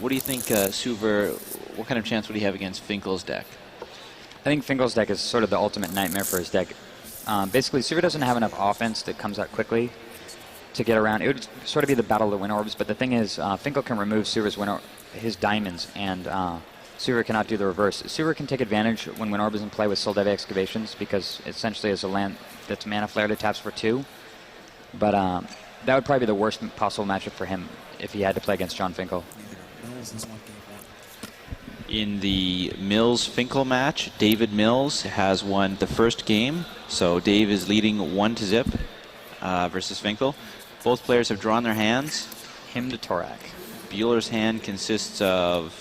what do you think Suver, what kind of chance would he have against Finkel's deck? I think Finkel's deck is sort of the ultimate nightmare for his deck. Basically, Suver doesn't have enough offense that comes out quickly to get around. It would sort of be the battle of the wind orbs, but the thing is, Finkel can remove Suver's his diamonds, and Suver cannot do the reverse. Suver can take advantage when Wind Orb is in play with Soldevi Excavations, because essentially as a land that's mana flared, it taps for 2. But that would probably be the worst possible matchup for him if he had to play against John Finkel. In the Mills-Finkel match, David Mills has won the first game, so Dave is leading 1-0 versus Finkel. Both players have drawn their hands. Hymn to Torak. Buehler's hand consists of...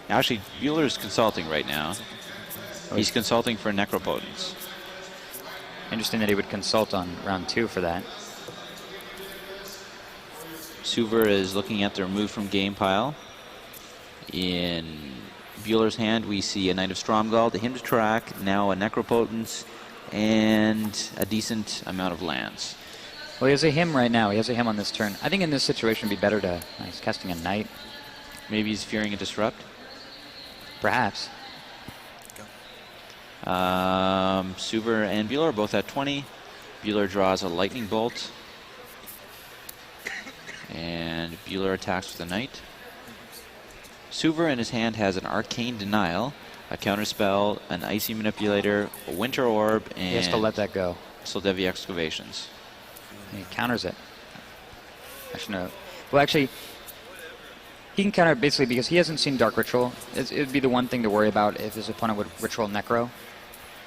Actually, Buehler's consulting right now. He's consulting for Necropotence. Interesting that he would consult on round 2 for that. Suver is looking at the remove from game pile. In Buehler's hand, we see a Knight of Stromgald, a Hymn to Torak, now a Necropotence, and a decent amount of lands. Well, he has a Hymn right now. He has a Hymn on this turn. I think in this situation it would be better to... he's casting a Knight. Maybe he's fearing a Disrupt? Perhaps. Suver and Buehler are both at 20. Buehler draws a Lightning Bolt. And Buehler attacks with a Knight. Suver in his hand has an Arcane Denial, a Counterspell, an Icy Manipulator, a Winter Orb, and... He has to let that go. Soldevi Excavations. He counters it. Actually, no. Well, actually, he can counter it basically because he hasn't seen Dark Ritual. It would be the one thing to worry about if his opponent would Ritual Necro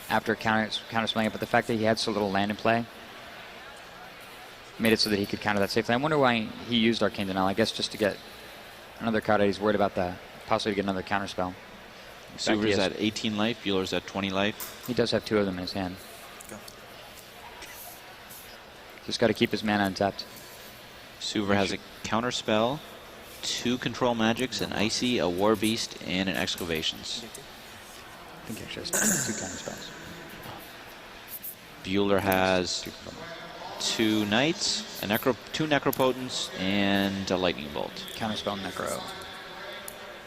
after counterspelling it, but the fact that he had so little land in play made it so that he could counter that safely. I wonder why he used Arcane Denial. I guess just to get another card. He's worried about the possibility to get another counterspell. Suver's at 18 life, Buehler's at 20 life. He does have 2 of them in his hand. Just got to keep his mana untapped. Suver has a Counterspell, 2 Control Magics, an Icy, a War Beast, and an Excavations. I think he actually has 2 counterspells. Buehler has 2 Knights, 2 Necropotence, and a Lightning Bolt. Counterspell Necro.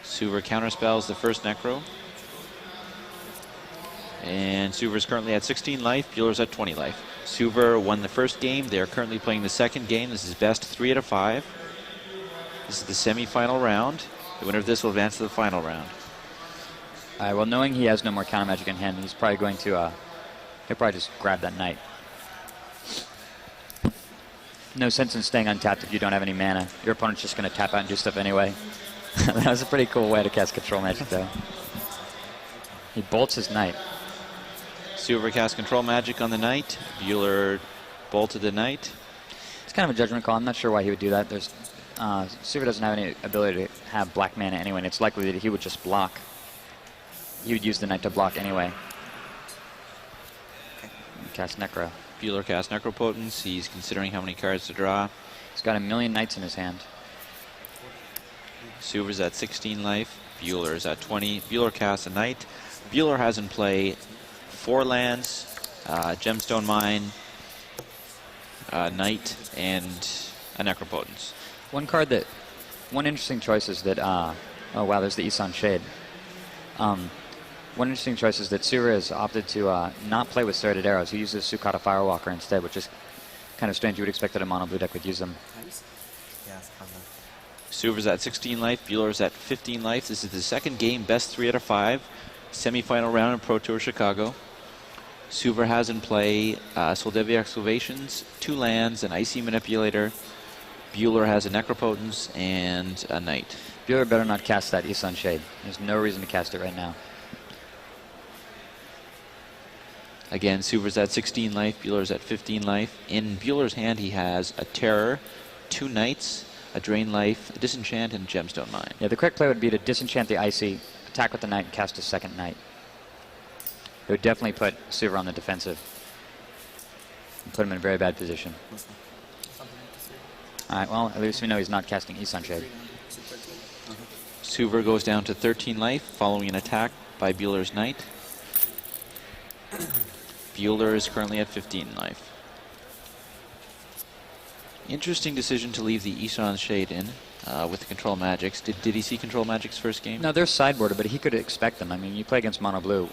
Suver counterspells the first Necro. And Suver's currently at 16 life, Buehler's at 20 life. Suver won the first game. They are currently playing the second game. This is best 3 out of 5. This is the semi-final round. The winner of this will advance to the final round. All right, well, knowing he has no more counter magic in hand, he's probably going to, he'll probably just grab that Knight. No sense in staying untapped if you don't have any mana. Your opponent's just going to tap out and do stuff anyway. That was a pretty cool way to cast Control Magic, though. He bolts his Knight. Suver casts Control Magic on the Knight. Buehler bolted the Knight. It's kind of a judgment call. I'm not sure why he would do that. Suver doesn't have any ability to have black mana anyway, and it's likely that he would just block. He would use the Knight to block anyway. And cast Necro. Buehler casts Necropotence. He's considering how many cards to draw. He's got 1,000,000 Knights in his hand. Suver's at 16 life. Buehler's at 20. Buehler casts a Knight. Buehler has in play 4 lands, Gemstone Mine, Knight, and a Necropotence. One interesting choice is that, oh wow, there's the Isan Shade. One interesting choice is that Suver has opted to not play with Serrated Arrows. He uses Sukata Firewalker instead, which is kind of strange. You would expect that a mono blue deck would use them. Suver's at 16 life, Buehler's at 15 life. This is the second game, best 3 out of 5. Semi-final round in Pro Tour Chicago. Suver has in play Soldevi Excavations, 2 lands, an Icy Manipulator. Buehler has a Necropotence and a Knight. Buehler better not cast that Isan Shade. There's no reason to cast it right now. Again, Suver's at 16 life, Buehler's at 15 life. In Buehler's hand, he has a Terror, 2 Knights, a Drain Life, a Disenchant, and a Gemstone Mine. Yeah, the correct play would be to disenchant the Icy, attack with the Knight, and cast a second Knight. It would definitely put Suver on the defensive and put him in a very bad position. Alright, well, at least we know he's not casting Isan Shade. Suver goes down to 13 life following an attack by Buehler's Knight. Buehler is currently at 15 life. Interesting decision to leave the Isan Shade in with the Control Magics. Did he see Control Magics first game? No, they're sideboarded, but he could expect them. I mean, you play against Mono Blue.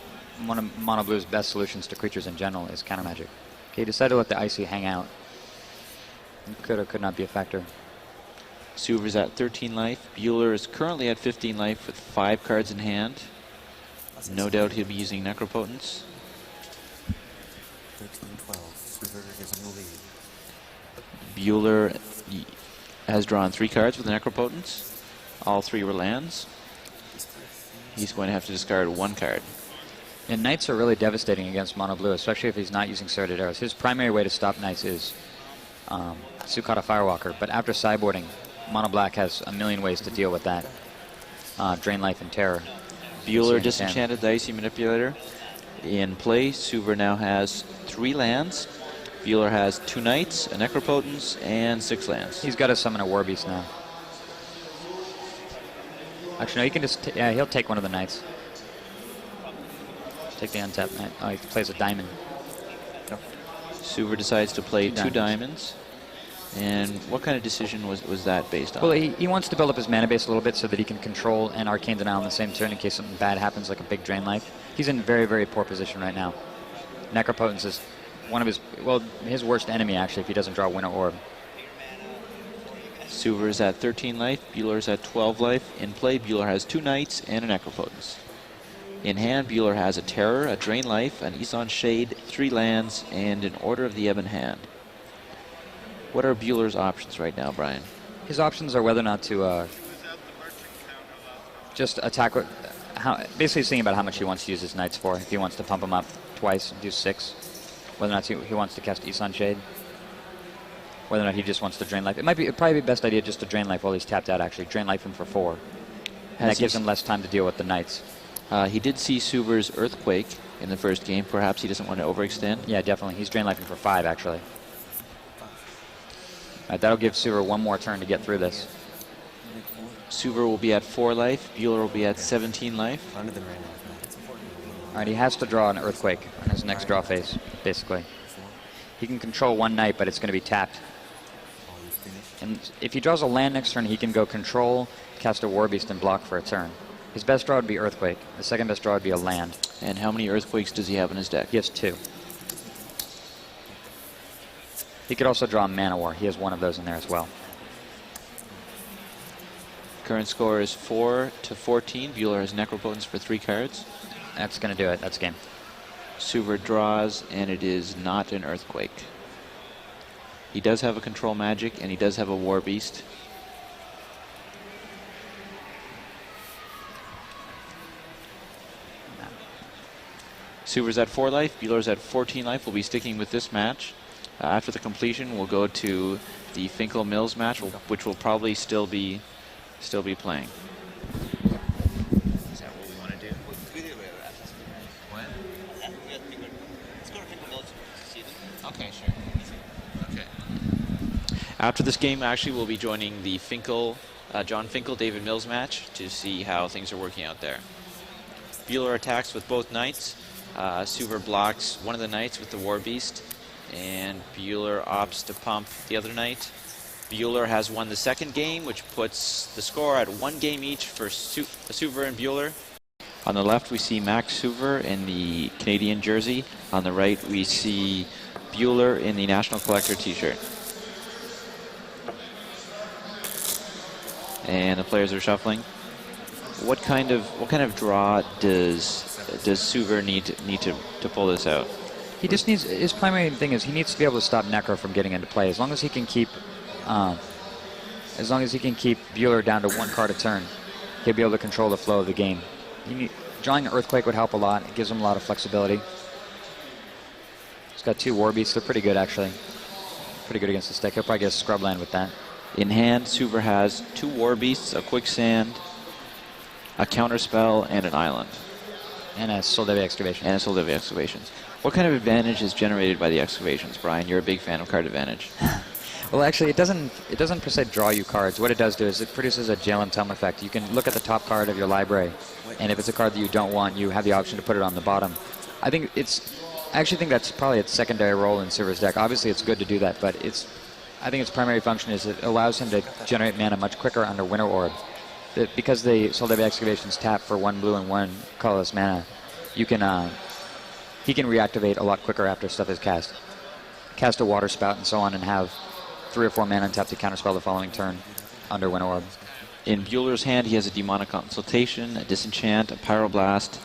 One of Mono Blue's best solutions to creatures in general is counter magic. Okay, he decided to let the Icy hang out. It could or could not be a factor. Suver's at 13 life. Buehler is currently at 15 life with 5 cards in hand. No doubt he'll be using Necropotence. 13-12. Suver is in the lead. Buehler has drawn 3 cards with Necropotence. All 3 were lands. He's going to have to discard 1 card. And Knights are really devastating against Mono Blue, especially if he's not using Serrated Arrows. His primary way to stop Knights is Sukata Firewalker, but after sideboarding, Mono Black has a million ways to deal with that. Drain Life and Terror. Buehler disenchanted the Icy Manipulator. In play, Suver now has 3 lands. Buehler has 2 Knights, a Necropotence, and 6 lands. He's got to summon a War Beast now. Actually, no, he can just... he'll take one of the Knights. Take the untapped Knight. Oh, he plays a Diamond. Suver decides to play 2 2 diamonds. And what kind of decision was that based on? Well, he wants to build up his mana base a little bit so that he can control and Arcane Denial on the same turn in case something bad happens, like a big Drain Life. He's in very, very poor position right now. Necropotence is one of his worst enemy, actually, if he doesn't draw Winter Orb. Suver is at 13 life. Buehler is at 12 life. In play, Buehler has 2 Knights and a Necropotence. In hand, Buehler has a Terror, a Drain Life, an Isan Shade, 3 lands, and an Order of the Ebon Hand. What are Buehler's options right now, Brian? His options are whether or not to just attack. Basically, thinking about how much he wants to use his Knights for. If he wants to pump them up twice and do 6, whether or not he wants to cast Isan Shade, whether or not he just wants to Drain Life. It'd probably be best idea just to Drain Life while he's tapped out. Actually, Drain Life him for 4, and that gives him less time to deal with the Knights. He did see Suver's Earthquake in the first game. Perhaps he doesn't want to overextend. Yeah, definitely. He's Drain Lifing for 5, actually. That'll give Suver 1 more turn to get through this. Suver will be at 4 life. Buehler will be at 17 life. All right, he has to draw an Earthquake on his next draw phase, basically. He can control 1 Knight, but it's going to be tapped. And if he draws a land next turn, he can go Control, cast a War Beast, and block for a turn. His best draw would be Earthquake. The second best draw would be a land. And how many Earthquakes does he have in his deck? He has 2. He could also draw a Mana War. He has 1 of those in there as well. Current score is 4-14. Buehler has Necropotence for 3 cards. That's going to do it. That's game. Suver draws, and it is not an Earthquake. He does have a Control Magic, and he does have a War Beast. Suver's at 4 life. Buehler's at 14 life. We'll be sticking with this match. After the completion, we'll go to the Finkel Mills match, which will probably still be playing. Is that what we want to do? What? Let's go to Finkel Mills to see them. Okay, sure. Okay. After this game, actually, we'll be joining the John Finkel, David Mills match to see how things are working out there. Buehler attacks with both Knights. Suver blocks one of the Knights with the War Beast, and Buehler opts to pump the other Knight. Buehler has won the second game, which puts the score at 1 game each for Suver and Buehler. On the left, we see Max Suver in the Canadian jersey. On the right, we see Buehler in the National Collector t-shirt. And the players are shuffling. What kind of draw does Suver need to pull this out? He just needs, his primary thing is he needs to be able to stop Necro from getting into play. As long as he can keep Buehler down to 1 card a turn, he'll be able to control the flow of the game. Drawing an Earthquake would help a lot. It gives him a lot of flexibility. He's got 2 War Beasts. They're pretty good, actually. Pretty good against this deck. He'll probably get a Scrubland with that. In hand, Suver has 2 War Beasts, a Quicksand, a Counterspell, and an Island. And a Soldevi Excavation. And a Soldevi Excavations. What kind of advantage is generated by the Excavations, Brian? You're a big fan of card advantage. Well, actually, it doesn't per se draw you cards. What it does do is it produces a Jail and Tum effect. You can look at the top card of your library, and if it's a card that you don't want, you have the option to put it on the bottom. I actually think that's probably its secondary role in Suver's deck. Obviously, it's good to do that, but I think its primary function is it allows him to generate mana much quicker under Winter Orb. Because the Souldevi Excavations tap for 1 blue and 1 colorless mana, you can he can reactivate a lot quicker after stuff is cast. Cast a Water Spout and so on, and have 3 or 4 mana and tap to counterspell the following turn under Winter Orb. In Buehler's hand, he has a Demonic Consultation, a Disenchant, a Pyroblast,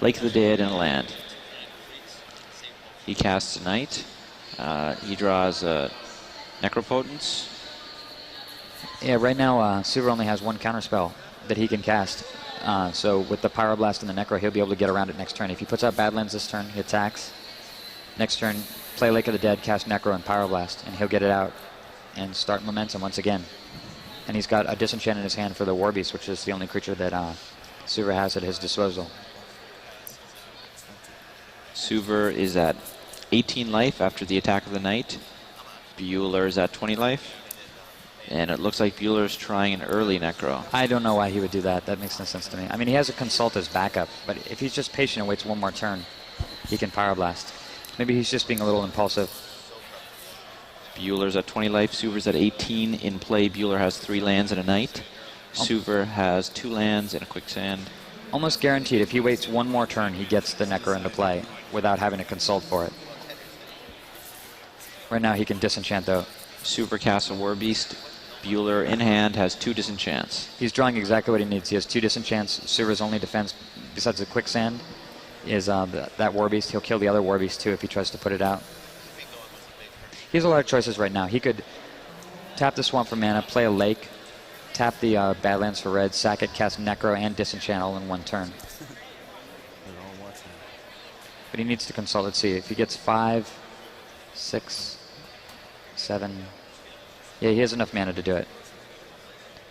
Lake of the Dead, and a land. He casts a Knight. He draws a Necropotence. Yeah, right now Suver only has 1 counterspell that he can cast. So with the Pyroblast and the Necro, he'll be able to get around it next turn. If he puts out Badlands this turn, he attacks. Next turn, play Lake of the Dead, cast Necro and Pyroblast, and he'll get it out and start momentum once again. And he's got a Disenchant in his hand for the Warbeast, which is the only creature that Suver has at his disposal. Suver is at 18 life after the attack of the Knight. Buehler is at 20 life. And it looks like Buehler's trying an early Necro. I don't know why he would do that. That makes no sense to me. I mean, he has a Consult as backup, but if he's just patient and waits 1 more turn, he can Pyroblast. Maybe he's just being a little impulsive. Buehler's at 20 life. Suver's at 18 in play. Buehler has 3 lands and a Knight. Suver has 2 lands and a Quicksand. Almost guaranteed, if he waits 1 more turn, he gets the Necro into play without having to consult for it. Right now, he can Disenchant, though. Suver casts a Warbeast. Buehler in hand has 2 Disenchants. He's drawing exactly what he needs. He has 2 Disenchants. Suver's only defense, besides the Quicksand, is that Warbeast. He'll kill the other Warbeast, too, if he tries to put it out. He has a lot of choices right now. He could tap the Swamp for mana, play a Lake, tap the Badlands for red, sack it, cast Necro, and Disenchant all in 1 turn. But he needs to consult. Let's see. If he gets 5, 6, 7... Yeah, he has enough mana to do it.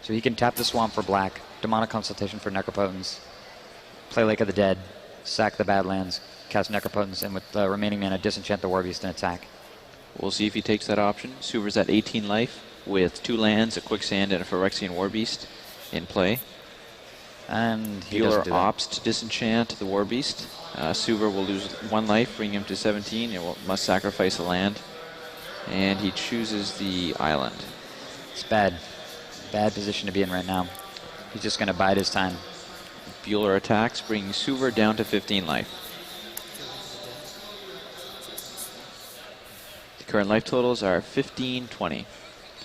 So he can tap the Swamp for black, Demonic Consultation for Necropotence, play Lake of the Dead, sack the Badlands, cast Necropotence, and with the remaining mana, Disenchant the Warbeast and attack. We'll see if he takes that option. Suver's at 18 life with 2 lands, a Quicksand, and a Phyrexian Warbeast in play. And he Buehler doesn't do that. opts to Disenchant the Warbeast. Suver will lose 1 life, bring him to 17, and must sacrifice a land. And he chooses the island. It's bad. Bad position to be in right now. He's just going to bide his time. Buehler attacks, bringing Suver down to 15 life. The current life totals are 15, 20.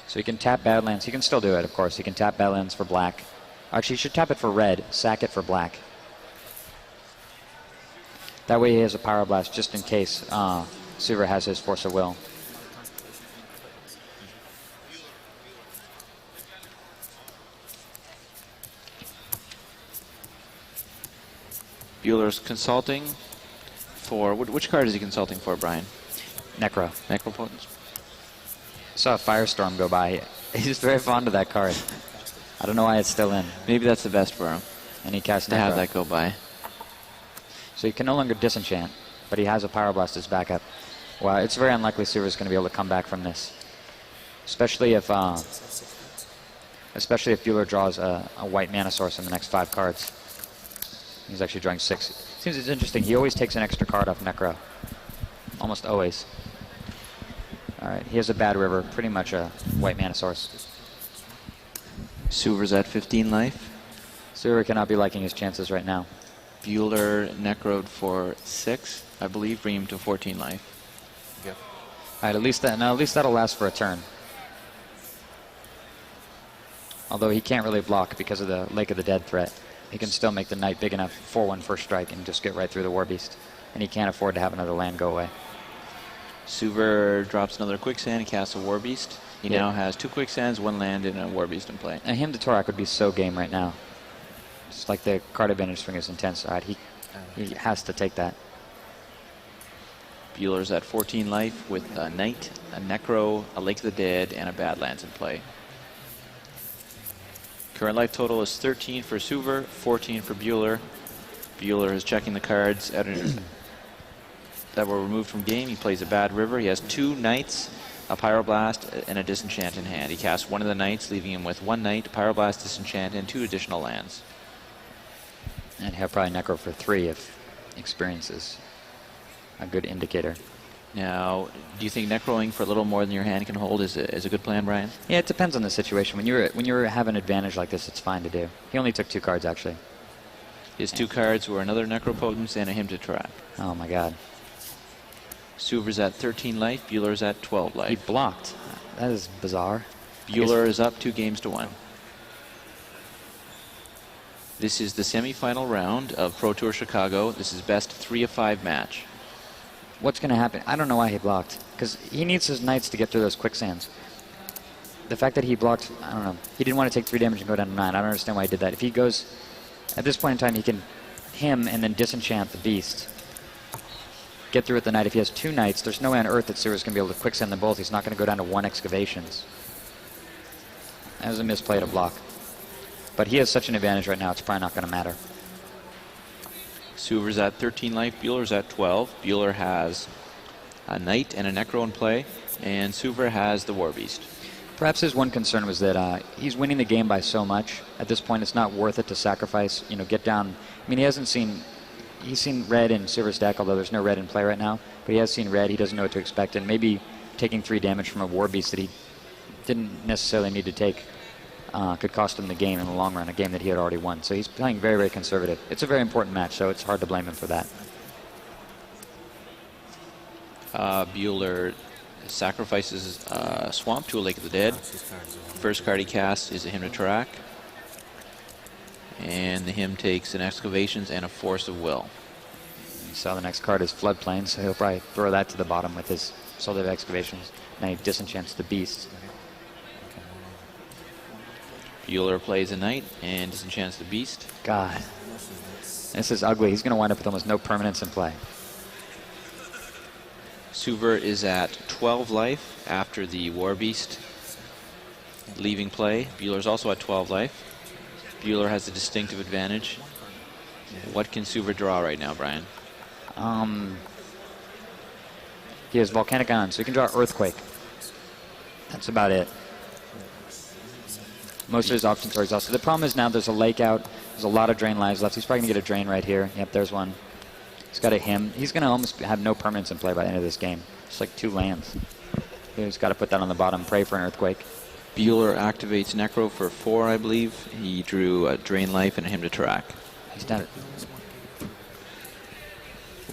So he can tap Badlands. He can still do it, of course. He can tap Badlands for black. Actually, he should tap it for red, sack it for black. That way he has a Pyroblast just in case Suver has his Force of Will. Buehler's consulting for... Which card is he consulting for, Brian? Necro. Necropotence? I saw a Firestorm go by. He's very fond of that card. I don't know why it's still in. Maybe that's the best for him, And he casts to Necro. have that go by. So he can no longer Disenchant, but he has a Pyroblast as backup. Well, it's very unlikely Suver's going to be able to come back from this. Especially if Buehler draws a white mana source in the next 5 cards. He's actually drawing 6. Seems it's interesting. He always takes an extra card off Necro. Almost always. Alright, he has a Bad River, pretty much a white mana source. Suver's at 15 life. Suver cannot be liking his chances right now. Buehler necroed for 6, I believe, bring him to 14 life. Yep. Alright, at least that'll last for a turn. Although he can't really block because of the Lake of the Dead threat. He can still make the Knight big enough for 1 first strike and just get right through the Warbeast. And he can't afford to have another land go away. Suver drops another Quicksand and casts a Warbeast. He Yeah. now has 2 Quicksands, 1 land, and a Warbeast in play. And him to Torak would be so game right now. Just like the card advantage swing is intense. Alright, he has to take that. Buehler's at 14 life with a Knight, a Necro, a Lake of the Dead, and a Badlands in play. Current life total is 13 for Suver, 14 for Buehler. Buehler is checking the cards that were removed from game. He plays a Bad River. He has 2 Knights, a Pyroblast, and a Disenchant in hand. He casts 1 of the Knights, leaving him with 1 Knight, Pyroblast, Disenchant, and 2 additional lands. And he'll probably Necro for 3 if experience is a good indicator. Now, do you think necroing for a little more than your hand can hold is a good plan, Brian? Yeah, it depends on the situation. When you have an advantage like this, it's fine to do. He only took 2 cards, actually. His 2 cards were another Necropotence and a Hymn to Track. Oh, my God. Suver's at 13 life. Buehler's at 12 life. He blocked. That is bizarre. Buehler is up 2 games to 1. This is the semifinal round of Pro Tour Chicago. This is best 3 of 5 match. What's going to happen? I don't know why he blocked. Because he needs his knights to get through those quicksands. The fact that he blocked, I don't know. He didn't want to take 3 damage and go down to 9. I don't understand why he did that. If he goes, at this point in time, he can him and then disenchant the beast. Get through with the knight. If he has 2 knights, there's no way on earth that Suver's going to be able to quicksand them both. He's not going to go down to 1 excavations. That was a misplay to block. But he has such an advantage right now, it's probably not going to matter. Suver's at 13 life. Buehler's at 12. Buehler has a knight and a necro in play, and Suver has the war beast. Perhaps his one concern was that he's winning the game by so much. At this point, it's not worth it to sacrifice, get down. I mean, he's seen red in Suver's deck, although there's no red in play right now. But he has seen red. He doesn't know what to expect. And maybe taking 3 damage from a war beast that he didn't necessarily need to take could cost him the game in the long run, a game that he had already won. So he's playing very, very conservative. It's a very important match, so it's hard to blame him for that. Buehler sacrifices Swamp to a Lake of the Dead. First card he casts is a Hymn to Track. And the Hymn takes an Excavations and a Force of Will. You saw the next card is Floodplain, so he'll probably throw that to the bottom with his Soul of Excavations. Then he disenchants the beast. Buehler plays a knight and disenchants the beast. God. This is ugly. He's going to wind up with almost no permanence in play. Suver is at 12 life after the war beast leaving play. Buehler's also at 12 life. Buehler has a distinctive advantage. What can Suver draw right now, Brian? He has Volcanic on, so he can draw Earthquake. That's about it. Most of his options are exhausted. The problem is now there's a lake out. There's a lot of drain lives left. He's probably going to get a drain right here. Yep, there's one. He's got a Hymn. He's going to almost have no permanence in play by the end of this game. Just like 2 lands. He's got to put that on the bottom. Pray for an Earthquake. Buehler activates Necro for 4, I believe. He drew a Drain Life and a Hymn to Track. He's done it.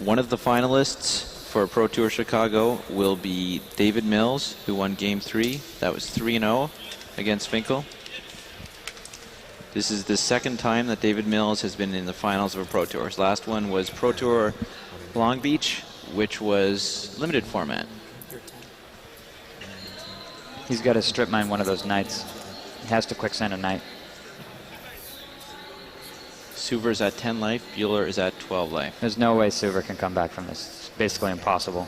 One of the finalists for Pro Tour Chicago will be David Mills, who won Game 3. That was 3-0 against Finkel. This is the 2nd time that David Mills has been in the finals of a Pro Tour. His last one was Pro Tour Long Beach, which was limited format. He's got to strip mine one of those knights. He has to quicksand a knight. Suver's at 10 life. Buehler is at 12 life. There's no way Suver can come back from this. It's basically impossible.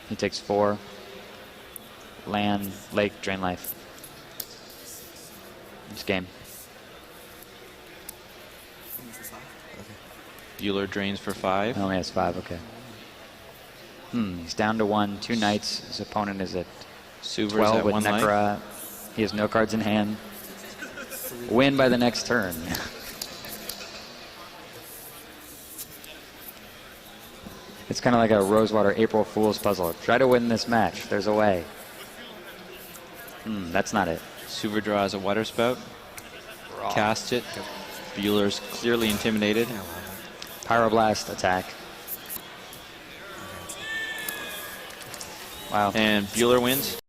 He takes 4. Land, lake, drain life. This game. Buehler drains for 5. He only has 5, okay. He's down to 1, 2 knights. His opponent is at Suver's 12 at with 1 life. Necra. He has no cards in hand. Win by the next turn. It's kind of like a Rosewater April Fool's puzzle. Try to win this match. There's a way. That's not it. Suver draws a Water Spout. Casts it. Buehler's clearly intimidated. Pyroblast attack. Wow. And Buehler wins.